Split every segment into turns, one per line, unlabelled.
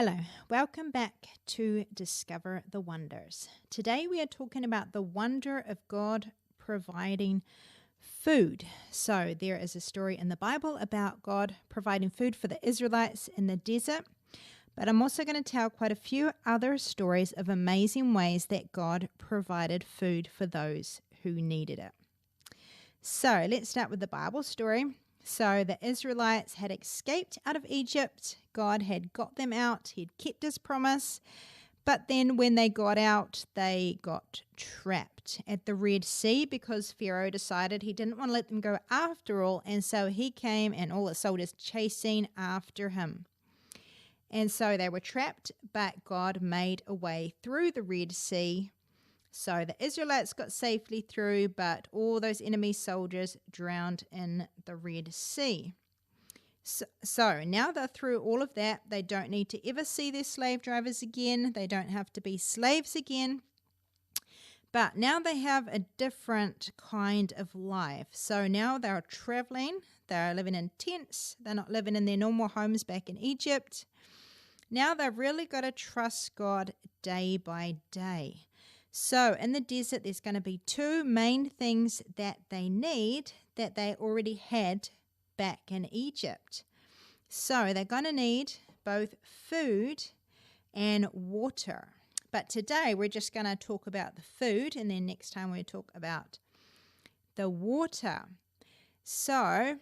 Hello, welcome back to Discover the Wonders. Today we are talking about the wonder of God providing food. So there is a story in the Bible about God providing food for the Israelites in the desert, but I'm also going to tell quite a few other stories of amazing ways that God provided food for those who needed it. So let's start with the Bible story. So the Israelites had escaped out of Egypt. God had got them out. He'd kept his promise. But then when they got out, they got trapped at the Red Sea because Pharaoh decided he didn't want to let them go after all. And so he came and all the soldiers chasing after him. And so they were trapped, but God made a way through the Red Sea. So the Israelites got safely through, but all those enemy soldiers drowned in the Red Sea. So now they're through all of that. They don't need to ever see their slave drivers again. They don't have to be slaves again. But now they have a different kind of life. So now they're traveling. They're living in tents. They're not living in their normal homes back in Egypt. Now they've really got to trust God day by day. So in the desert, there's going to be two main things that they need that they already had back in Egypt. So they're going to need both food and water. But today we're just going to talk about the food, and then next time we'll talk about the water. So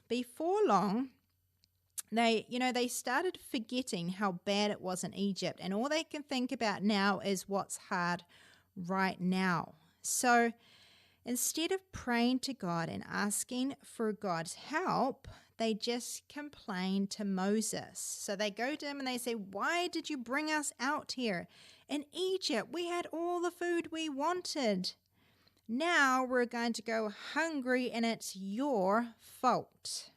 before long, they started forgetting how bad it was in Egypt, and all they can think about now is what's hard right now. So instead of praying to God and asking for God's help, they just complain to Moses. So they go to him and they say, "Why did you bring us out here? In Egypt, we had all the food we wanted. Now we're going to go hungry and it's your fault."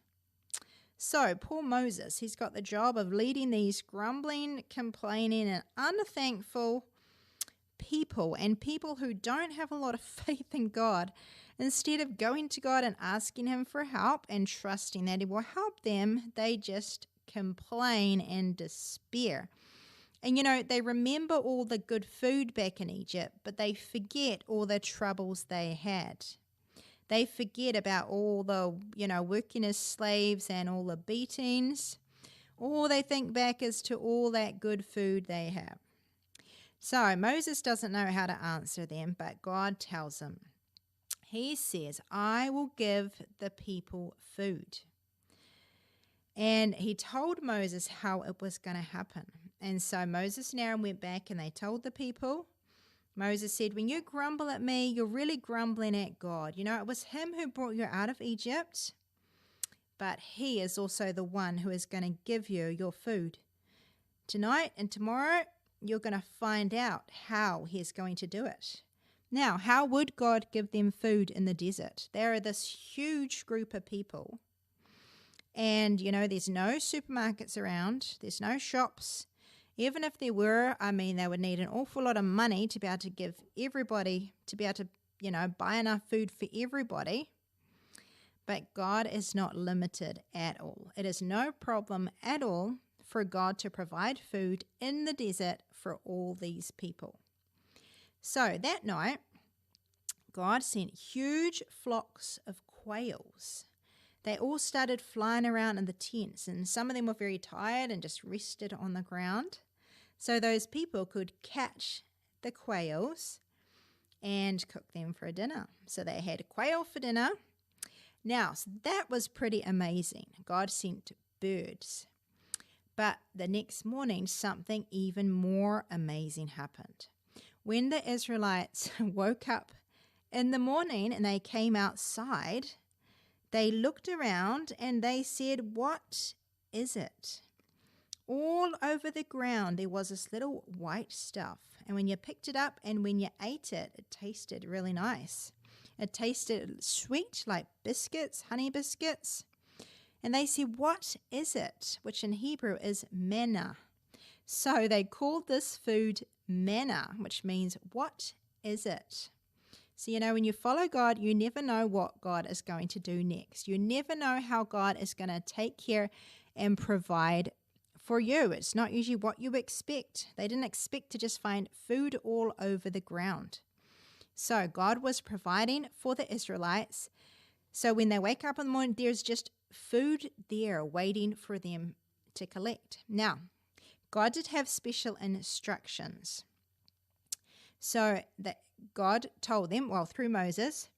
So poor Moses, he's got the job of leading these grumbling, complaining, and unthankful people, and people who don't have a lot of faith in God. Instead of going to God and asking him for help and trusting that he will help them, they just complain and despair. And they remember all the good food back in Egypt, but they forget all the troubles they had. They forget about all the, working as slaves and all the beatings. All they think back is to all that good food they have. So Moses doesn't know how to answer them, but God tells him. He says, "I will give the people food." And he told Moses how it was going to happen. And so Moses and Aaron went back and they told the people. Moses said, "When you grumble at me, you're really grumbling at God. It was him who brought you out of Egypt, but he is also the one who is going to give you your food. Tonight and tomorrow, you're going to find out how he's going to do it." Now, how would God give them food in the desert? There are this huge group of people. And, there's no supermarkets around. There's no shops. Even if there were, they would need an awful lot of money to be able to give everybody, to be able to, buy enough food for everybody. But God is not limited at all. It is no problem at all for God to provide food in the desert for all these people. So that night, God sent huge flocks of quails. They all started flying around in the tents, and some of them were very tired and just rested on the ground. So those people could catch the quails and cook them for dinner. So they had quail for dinner. Now, so that was pretty amazing. God sent birds. But the next morning, something even more amazing happened. When the Israelites woke up in the morning and they came outside, they looked around and they said, "What is it?" All over the ground, there was this little white stuff. And when you picked it up and when you ate it, it tasted really nice. It tasted sweet, like biscuits, honey biscuits. And they said, "What is it?" Which in Hebrew is manna. So they called this food manna, which means, what is it? So, when you follow God, you never know what God is going to do next. You never know how God is going to take care and provide for you. It's not usually what you expect. They didn't expect to just find food all over the ground. So God was providing for the Israelites. So when they wake up in the morning, there's just food there waiting for them to collect. Now, God did have special instructions. So that God told them, well, through Moses,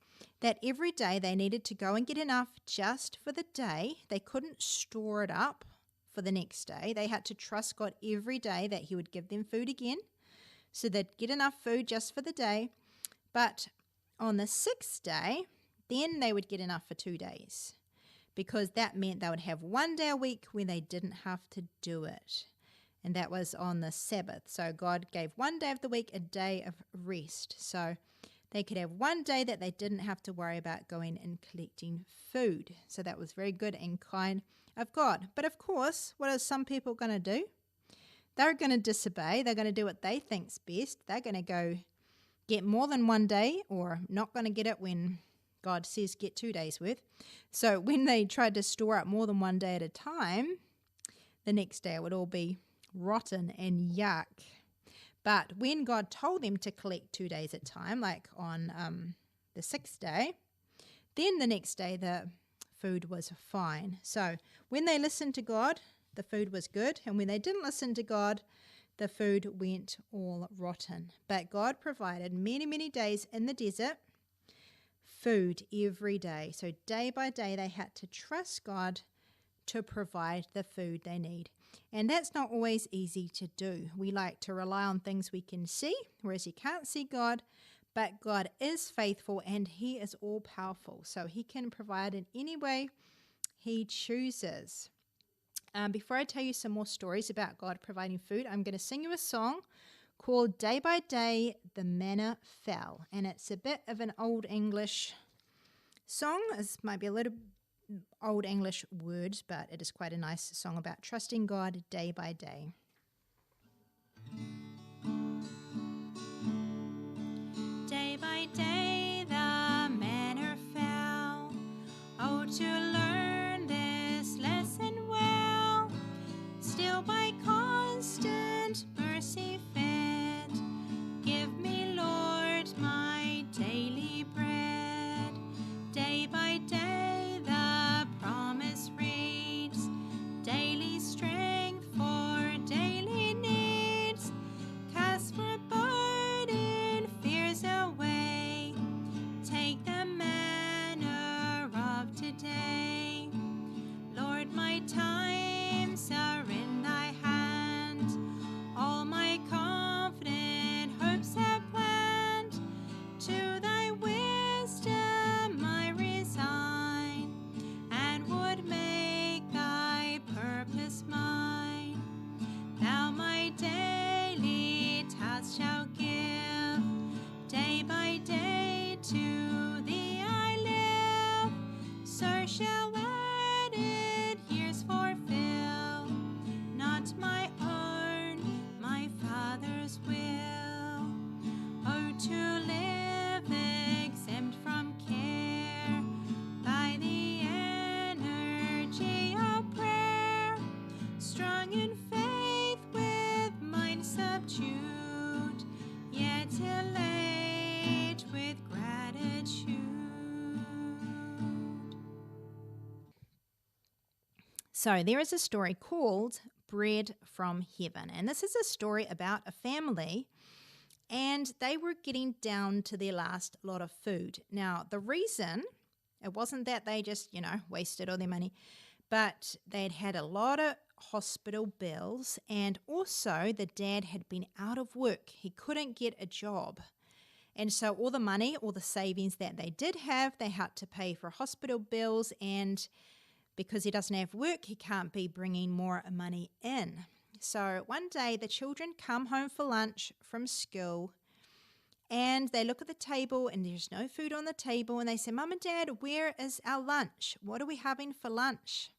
that every day they needed to go and get enough just for the day. They couldn't store it up for the next day. They had to trust God every day that he would give them food again. So they'd get enough food just for the day. But on the sixth day, then they would get enough for 2 days, because that meant they would have 1 day a week when they didn't have to do it. And that was on the Sabbath. So God gave 1 day of the week a day of rest. So they could have 1 day that they didn't have to worry about going and collecting food. So that was very good and kind of God. But of course, what are some people going to do? They're going to disobey. They're going to do what they think's best. They're going to go get more than 1 day, or not going to get it when God says get 2 days worth. So when they tried to store up more than 1 day at a time, the next day it would all be rotten and yuck. But when God told them to collect 2 days at a time, like on the sixth day, then the next day the food was fine. So when they listened to God, the food was good. And when they didn't listen to God, the food went all rotten. But God provided many, many days in the desert food every day. So day by day, they had to trust God to provide the food they need. And that's not always easy to do. We like to rely on things we can see, whereas you can't see God. But God is faithful and he is all powerful. So he can provide in any way he chooses. Before I tell you some more stories about God providing food, I'm going to sing you a song called Day by Day the Manna Fell. And it's a bit of an Old English song. This might be a little Old English words, but it is quite a nice song about trusting God day by day. Day by day the manna fell. Oh, to learn this lesson well. Still by constant mercy fed. Give me, Lord, my daily bread. Day by day the promise reads. Daily strength for daily needs. Cast foreboding fears away. Take the manner of today. Lord, my times are in thy hand. All my confident hopes have planned. To thy wisdom I resign, and would make thy purpose mine. Thou my daily task shalt give. Day by day to thee I live. So shall added years fulfill. Not my own, my Father's will. Oh, to live exempt from care by the energy of prayer. Strong in faith with mind subdued, yet elate with gratitude. So there is a story called Bread from Heaven. And this is a story about a family, and they were getting down to their last lot of food. Now, the reason, it wasn't that they just, wasted all their money, but they'd had a lot of hospital bills, and also the dad had been out of work. He couldn't get a job. And so all the money, all the savings that they did have, they had to pay for hospital bills, and because he doesn't have work, he can't be bringing more money in. So one day the children come home for lunch from school, and they look at the table and there's no food on the table, and they say, Mum and Dad, where is our lunch? What are we having for lunch?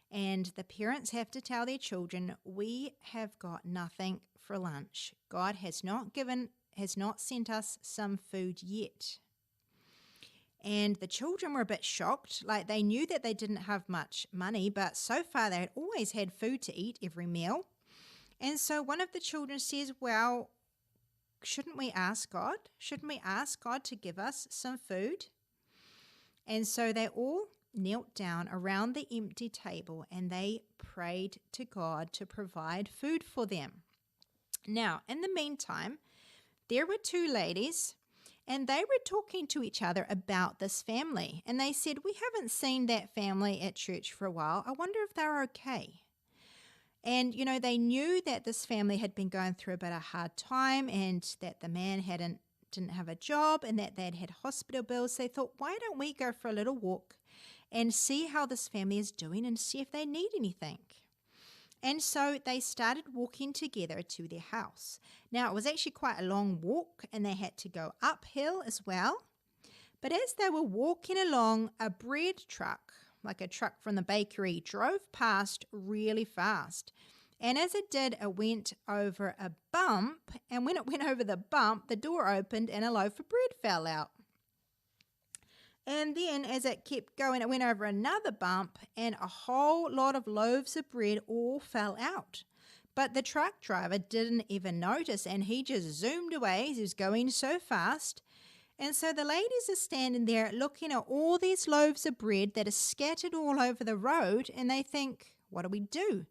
And the parents have to tell their children, we have got nothing for lunch. God has not sent us some food yet. And the children were a bit shocked. Like, they knew that they didn't have much money, but so far they had always had food to eat every meal. And so one of the children says, well, shouldn't we ask God? Shouldn't we ask God to give us some food? And so they all knelt down around the empty table and they prayed to God to provide food for them. Now, in the meantime, there were two ladies and they were talking to each other about this family. And they said, we haven't seen that family at church for a while. I wonder if they're okay. And, you know, they knew that this family had been going through a bit of a hard time and that the man didn't have a job and that they'd had hospital bills. They thought, why don't we go for a little walk and see how this family is doing and see if they need anything? And so they started walking together to their house. Now, it was actually quite a long walk and they had to go uphill as well. But as they were walking along, a bread truck, like a truck from the bakery, drove past really fast. And as it did, it went over a bump. And when it went over the bump, the door opened and a loaf of bread fell out. And then as it kept going, it went over another bump and a whole lot of loaves of bread all fell out. But the truck driver didn't even notice and he just zoomed away. He was going so fast. And so the ladies are standing there looking at all these loaves of bread that are scattered all over the road and they think, what do we do?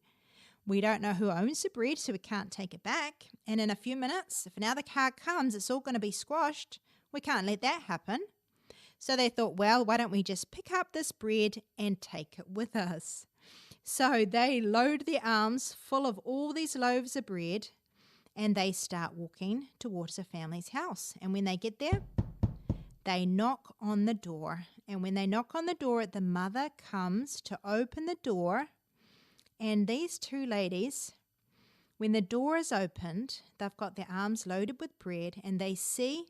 We don't know who owns the bread, so we can't take it back. And in a few minutes, if another car comes, it's all going to be squashed. We can't let that happen. So they thought, well, why don't we just pick up this bread and take it with us? So they load their arms full of all these loaves of bread and they start walking towards the family's house. And when they get there, they knock on the door. And when they knock on the door, the mother comes to open the door. And these two ladies, when the door is opened, they've got their arms loaded with bread and they see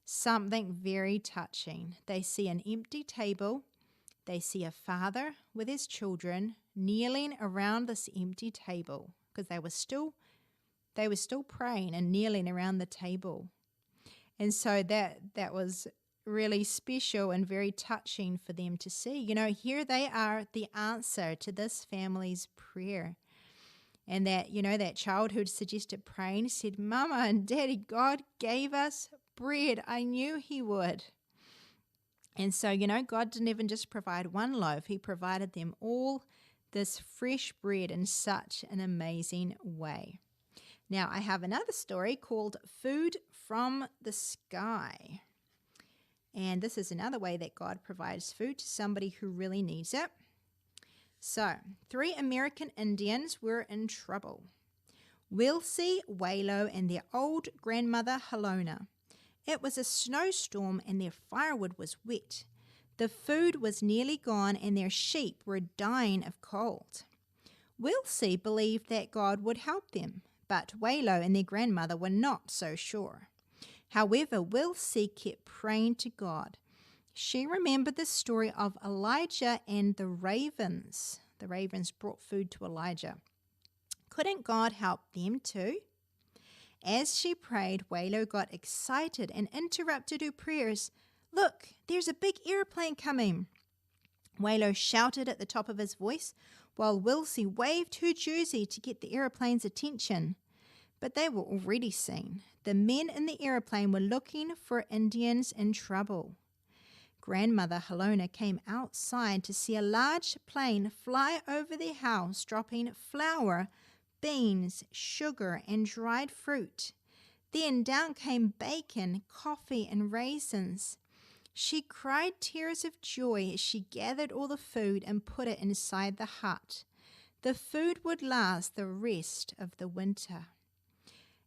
something very touching. They see an empty table. They see a father with his children kneeling around this empty table because they were still praying and kneeling around the table. And so that was really special and very touching for them to see. You know, here they are, the answer to this family's prayer. And that, you know, that child who'd suggested praying said, Mama and Daddy, God gave us bread. I knew he would. And so, you know, God didn't even just provide one loaf. He provided them all this fresh bread in such an amazing way. Now, I have another story called Food from the Sky. And this is another way that God provides food to somebody who really needs it. So, 3 American Indians were in trouble. Wilsey, Waylo, and their old grandmother, Halona. It was a snowstorm and their firewood was wet. The food was nearly gone and their sheep were dying of cold. Wilsey believed that God would help them, but Waylo and their grandmother were not so sure. However, Wilsey kept praying to God. She remembered the story of Elijah and the ravens. The ravens brought food to Elijah. Couldn't God help them too? As she prayed, Waylo got excited and interrupted her prayers. Look, there's a big airplane coming. Waylo shouted at the top of his voice, while Wilsey waved her jersey to get the airplane's attention. But they were already seen. The men in the airplane were looking for Indians in trouble. Grandmother Halona came outside to see a large plane fly over their house, dropping flour, beans, sugar, and dried fruit. Then down came bacon, coffee, and raisins. She cried tears of joy as she gathered all the food and put it inside the hut. The food would last the rest of the winter.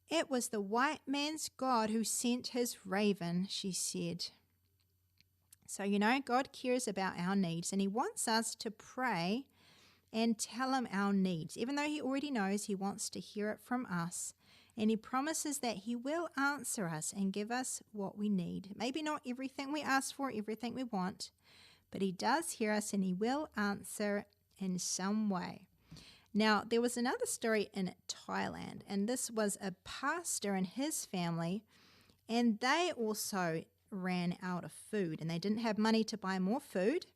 It was the white man's God who sent his raven, she said. So, you know, God cares about our needs and he wants us to pray and tell him our needs. Even though he already knows, he wants to hear it from us. And he promises that he will answer us and give us what we need. Maybe not everything we ask for, everything we want, but he does hear us and he will answer in some way. Now, there was another story in Thailand, and this was a pastor and his family, and they also ran out of food and they didn't have money to buy more food.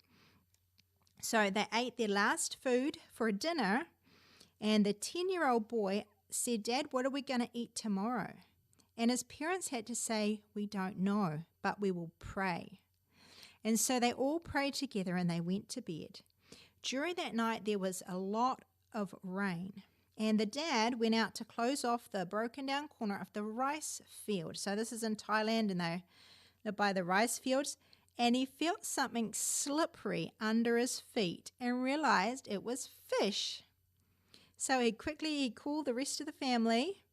So they ate their last food for dinner, and the 10-year-old boy said, "Dad, what are we going to eat tomorrow?" And his parents had to say, "We don't know, but we will pray." And so they all prayed together and they went to bed. During that night, there was a lot of rain, and the dad went out to close off the broken down corner of the rice field. So this is in Thailand, and they're by the rice fields. And he felt something slippery under his feet and realized it was fish. So he called the rest of the family,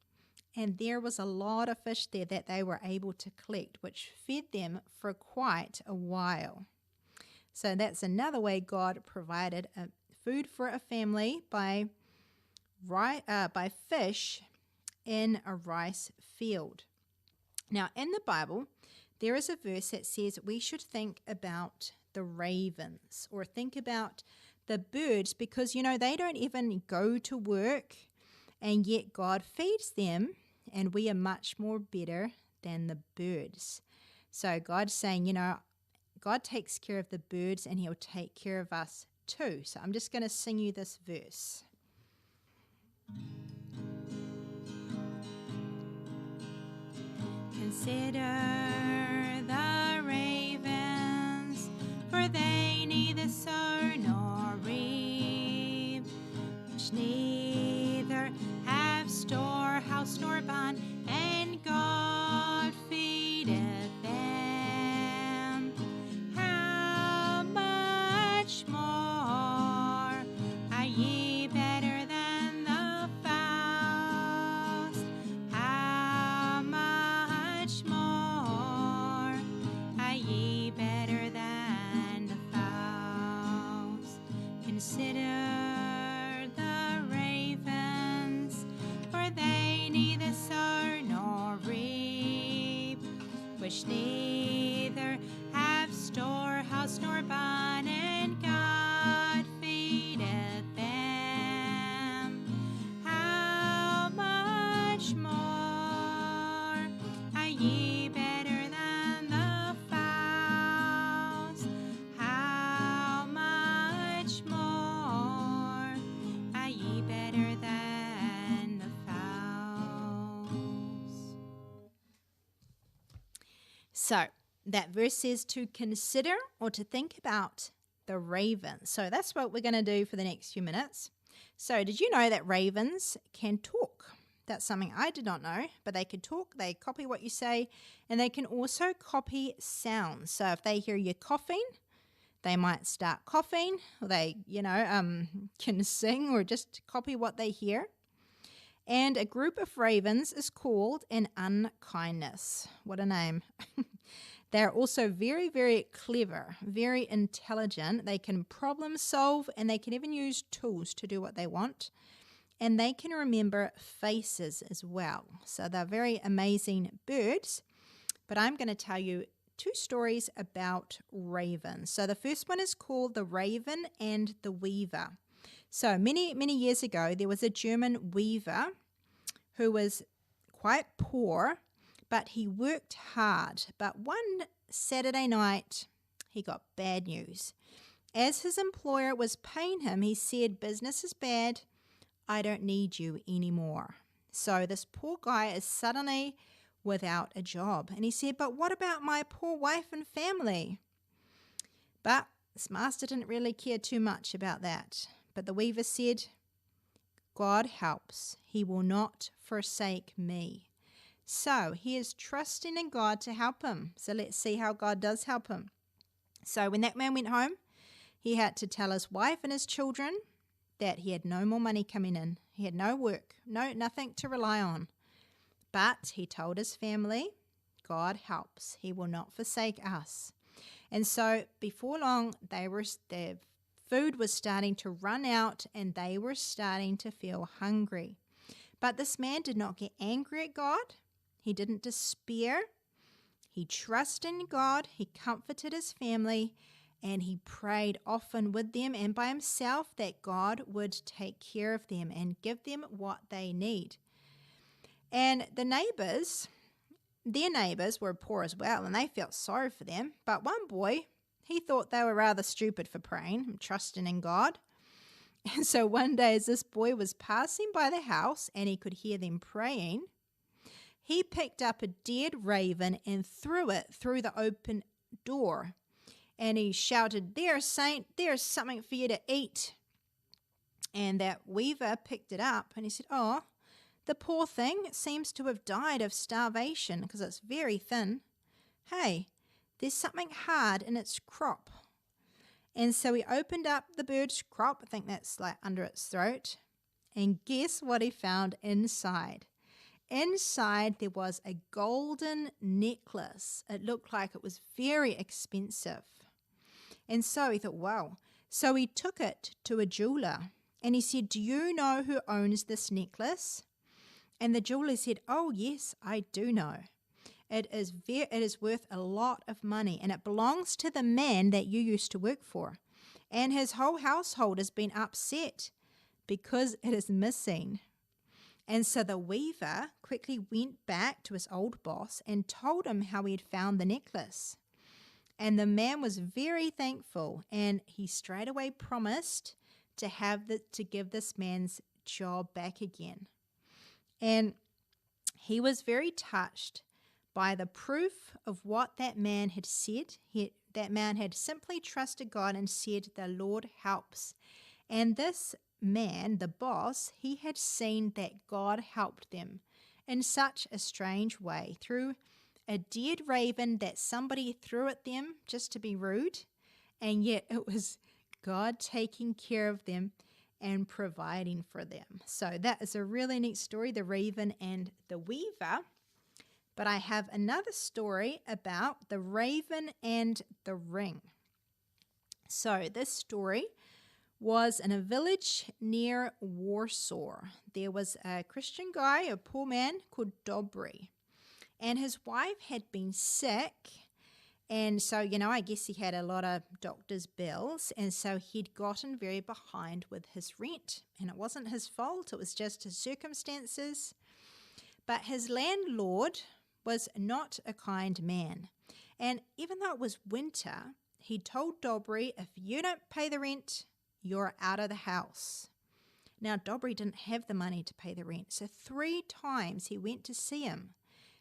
and there was a lot of fish there that they were able to collect, which fed them for quite a while. So that's another way God provided food for a family by fish in a rice field. Now, in the Bible, there is a verse that says we should think about the ravens or think about the birds because, they don't even go to work, and yet God feeds them, and we are much more better than the birds. So God's saying, God takes care of the birds and he'll take care of us too. So I'm just going to sing you this verse. Consider the ravens, for they neither sow nor reap, which neither have storehouse nor barn, and God feedeth them. How much more are ye better than the fowls? How much more are ye better than the fowls? Consider the ravens, for they neither sow nor reap, which neither have storehouse nor barn, and God feedeth them. How much more are ye better than the fowls? How much more are ye better than the fowls? So that verse says to consider or to think about the ravens. So that's what we're going to do for the next few minutes. So did you know that ravens can talk? That's something I did not know, but they can talk, they copy what you say, and they can also copy sounds. So if they hear you coughing, they might start coughing, or they, can sing or just copy what they hear. And a group of ravens is called an unkindness. What a name. They're also very, very clever, very intelligent. They can problem solve, and they can even use tools to do what they want. And they can remember faces as well. So they're very amazing birds. But I'm going to tell you two stories about ravens. So the first one is called The Raven and the Weaver. So many, many years ago, there was a German weaver who was quite poor, but he worked hard. But one Saturday night, he got bad news. As his employer was paying him, he said, "Business is bad. I don't need you anymore." So this poor guy is suddenly without a job. And he said, "But what about my poor wife and family?" But his master didn't really care too much about that. But the weaver said, "God helps. He will not forsake me." So he is trusting in God to help him. So let's see how God does help him. So when that man went home, he had to tell his wife and his children that he had no more money coming in. He had no work, nothing to rely on. But he told his family, God helps. He will not forsake us. And so before long, their food was starting to run out, and they were starting to feel hungry. But this man did not get angry at God. He didn't despair. He trusted in God. He comforted his family, and he prayed often with them and by himself that God would take care of them and give them what they need. And the neighbors, their neighbours were poor as well, and they felt sorry for them. But one boy, he thought they were rather stupid for praying and trusting in God. And so one day, as this boy was passing by the house and he could hear them praying, he picked up a dead raven and threw it through the open door. And he shouted, "There, saint, there's something for you to eat." And that weaver picked it up and he said, "Oh, the poor thing seems to have died of starvation because it's very thin. Hey, there's something hard in its crop." And so he opened up the bird's crop, I think that's like under its throat, and guess what he found inside? Inside there was a golden necklace. It looked like it was very expensive. And so he thought, wow. So he took it to a jeweler and he said, "Do you know who owns this necklace?" And the jeweler said, "Oh, yes, I do know. It is worth a lot of money, and it belongs to the man that you used to work for. And his whole household has been upset because it is missing." And so the weaver quickly went back to his old boss and told him how he had found the necklace. And the man was very thankful, and he straight away promised to give this man's job back again. And he was very touched by the proof of what that man had said. That man had simply trusted God and said, "The Lord helps." And this man, the boss, he had seen that God helped them in such a strange way through a dead raven that somebody threw at them just to be rude, and yet it was God taking care of them and providing for them. So that is a really neat story, the raven and the weaver. But I have another story about the raven and the ring. So this story was in a village near Warsaw. There was a Christian guy, a poor man called Dobry, and his wife had been sick. And so, I guess he had a lot of doctor's bills, and so he'd gotten very behind with his rent. And it wasn't his fault, it was just his circumstances. But his landlord was not a kind man. And even though it was winter, he told Dobry, "If you don't pay the rent, you're out of the house." Now, Dobry didn't have the money to pay the rent, so 3 times he went to see him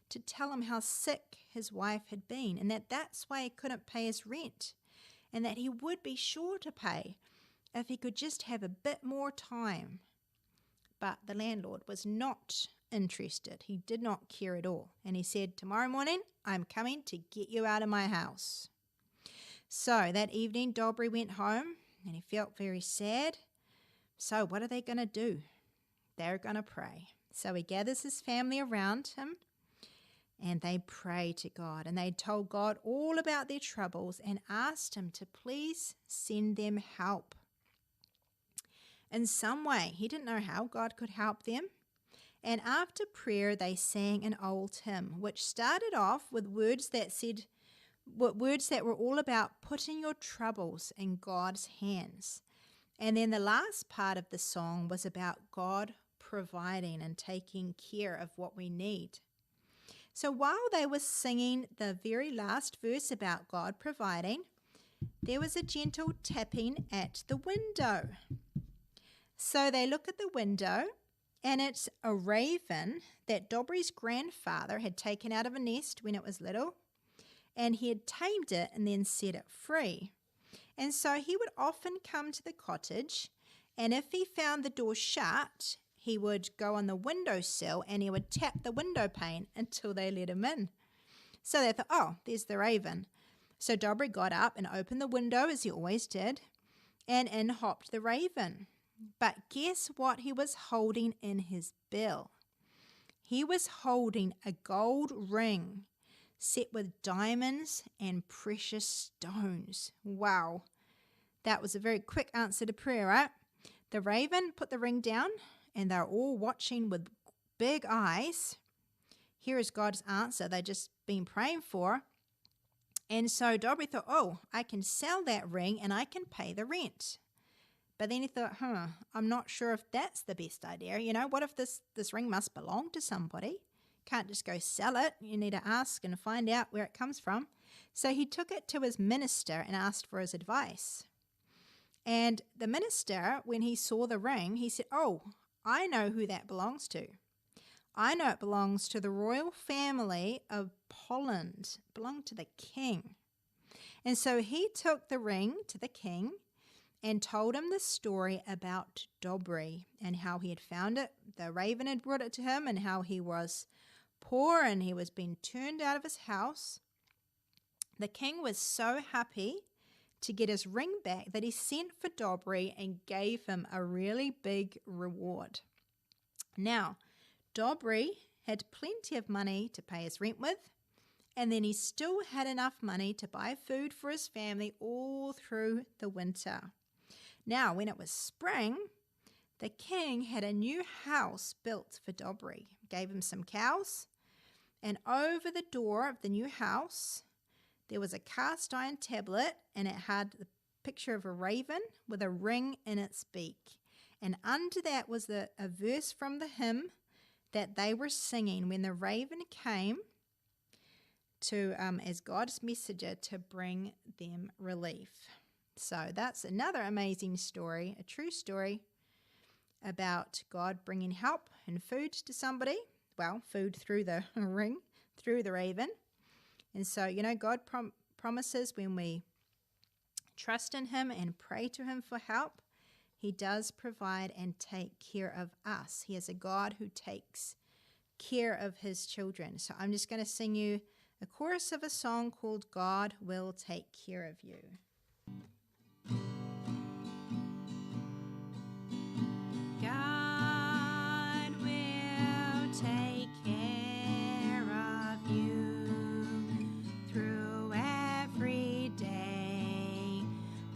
to tell him how sick his wife had been, and that's why he couldn't pay his rent, and that he would be sure to pay if he could just have a bit more time. But the landlord was not interested. He did not care at all, and he said, "Tomorrow morning, I'm coming to get you out of my house." So that evening, Dobry went home, and he felt very sad. So what are they going to do? They're going to pray. So he gathers his family around him, and they pray to God, and they told God all about their troubles and asked him to please send them help in some way. He didn't know how God could help them. And after prayer, they sang an old hymn, which started off with words that were all about putting your troubles in God's hands. And then the last part of the song was about God providing and taking care of what we need. So while they were singing the very last verse about God providing, there was a gentle tapping at the window. So they look at the window, and it's a raven that Dobry's grandfather had taken out of a nest when it was little, and he had tamed it and then set it free. And so he would often come to the cottage, and if he found the door shut, he would go on the windowsill and he would tap the window pane until they let him in. So they thought, "Oh, there's the raven." So Dobry got up and opened the window, as he always did, and in hopped the raven. But guess what he was holding in his bill? He was holding a gold ring set with diamonds and precious stones. Wow. That was a very quick answer to prayer, right? The raven put the ring down, and they're all watching with big eyes. Here is God's answer they'd just been praying for. And so Dobry thought, "Oh, I can sell that ring and I can pay the rent." But then he thought, I'm not sure if that's the best idea. What if this ring must belong to somebody? Can't just go sell it. You need to ask and find out where it comes from. So he took it to his minister and asked for his advice. And the minister, when he saw the ring, he said, "Oh, I know who that belongs to. I know it belongs to the royal family of Poland. It belonged to the king." And so he took the ring to the king and told him the story about Dobry and how he had found it. The raven had brought it to him, and how he was poor and he was being turned out of his house. The king was so happy to get his ring back that he sent for Dobry and gave him a really big reward. Now, Dobry had plenty of money to pay his rent with, and then he still had enough money to buy food for his family all through the winter. Now, when it was spring, the king had a new house built for Dobry, gave him some cows, and over the door of the new house, there was a cast iron tablet, and it had the picture of a raven with a ring in its beak. And under that was a verse from the hymn that they were singing when the raven came to as God's messenger to bring them relief. So that's another amazing story, a true story about God bringing help and food to somebody. Well, food through the ring, through the raven. And so, God promises when we trust in him and pray to him for help, he does provide and take care of us. He is a God who takes care of his children. So I'm just going to sing you a chorus of a song called "God Will Take Care of You." God will take care of you through every day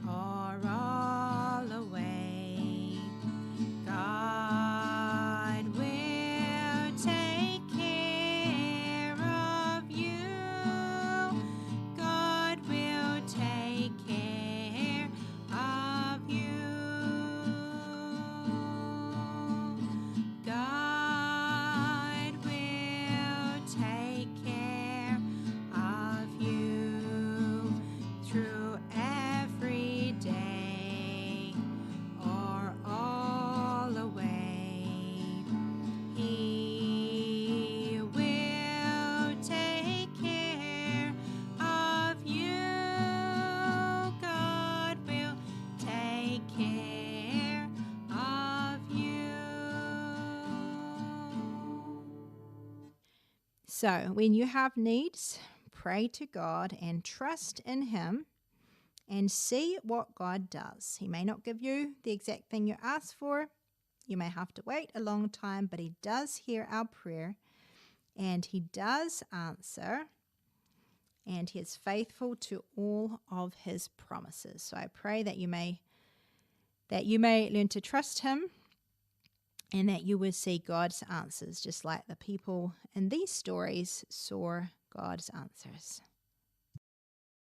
or all the way. God will take care of you. God will take care of you. God will take care of you through every day or all the way. He will take care of you. God will take care of you. So when you have needs, pray to God and trust in him and see what God does. He may not give you the exact thing you ask for. You may have to wait a long time, but he does hear our prayer and he does answer, and he is faithful to all of his promises. So I pray that you may learn to trust him and that you will see God's answers, just like the people in these stories saw God's answers.